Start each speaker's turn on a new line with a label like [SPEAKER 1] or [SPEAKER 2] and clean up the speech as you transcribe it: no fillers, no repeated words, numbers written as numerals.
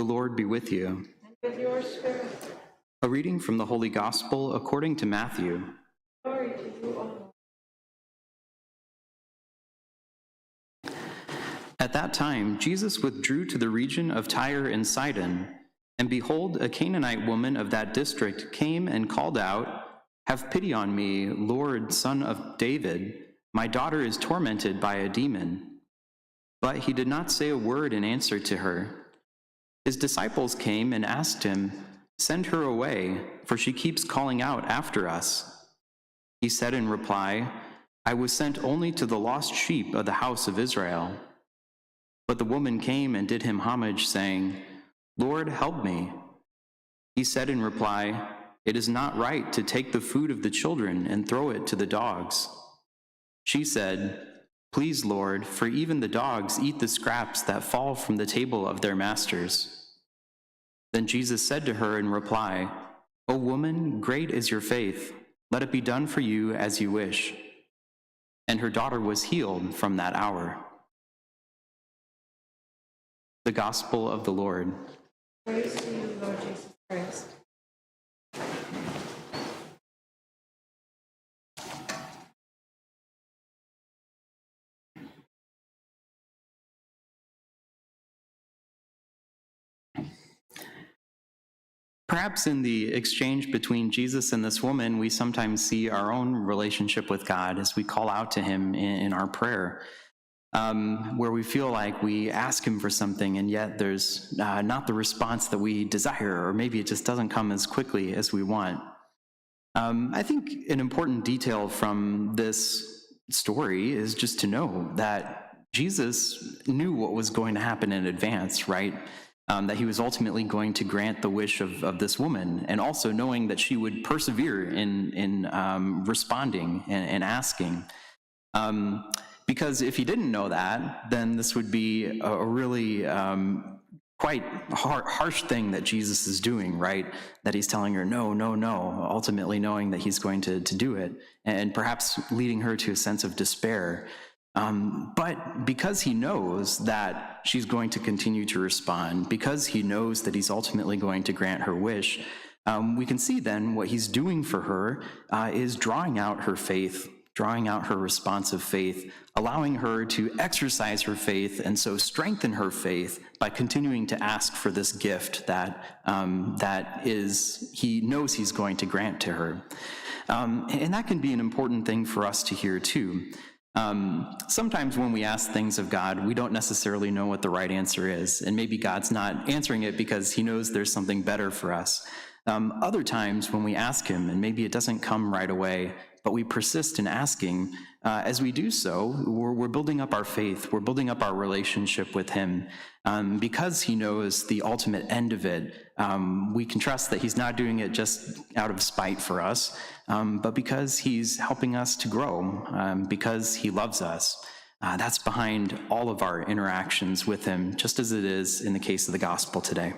[SPEAKER 1] Lord be with you.
[SPEAKER 2] And with your spirit.
[SPEAKER 1] A reading from the Holy Gospel according to Matthew.
[SPEAKER 2] Glory to you, O Lord.
[SPEAKER 1] At that time, Jesus withdrew to the region of Tyre and Sidon, and behold, a Canaanite woman of that district came and called out, "Have pity on me, Lord, Son of David. My daughter is tormented by a demon." But he did not say a word in answer to her. His disciples came and asked him, "Send her away, for she keeps calling out after us." He said in reply, "I was sent only to the lost sheep of the house of Israel." But the woman came and did him homage, saying, "Lord, help me." He said in reply, "It is not right to take the food of the children and throw it to the dogs." She said, "Please, Lord, for even the dogs eat the scraps that fall from the table of their masters." Then Jesus said to her in reply, "O woman, great is your faith. Let it be done for you as you wish." And her daughter was healed from that hour. The Gospel of the Lord.
[SPEAKER 2] Praise to you, Lord Jesus Christ.
[SPEAKER 1] Perhaps in the exchange between Jesus and this woman, we sometimes see our own relationship with God as we call out to him in our prayer, where we feel like we ask him for something and yet there's not the response that we desire, or maybe it just doesn't come as quickly as we want. I think an important detail from this story is just to know that Jesus knew what was going to happen in advance, right? That he was ultimately going to grant the wish of this woman, and also knowing that she would persevere in responding and asking. Because if he didn't know that, then this would be a really quite harsh thing that Jesus is doing, right? That he's telling her, no, no, no, ultimately knowing that he's going to do it, and perhaps leading her to a sense of despair. But because he knows that she's going to continue to respond, because he knows that he's ultimately going to grant her wish, we can see then what he's doing for her is drawing out her faith, drawing out her response of faith, allowing her to exercise her faith and so strengthen her faith by continuing to ask for this gift that he knows he's going to grant to her. And that can be an important thing for us to hear too. Sometimes when we ask things of God, we don't necessarily know what the right answer is, and maybe God's not answering it because he knows there's something better for us. Other times when we ask him, and maybe it doesn't come right away, but we persist in asking, as we do so, we're building up our faith, we're building up our relationship with him. Because he knows the ultimate end of it, we can trust that he's not doing it just out of spite for us, but because he's helping us to grow, because he loves us. That's behind all of our interactions with him, just as it is in the case of the gospel today.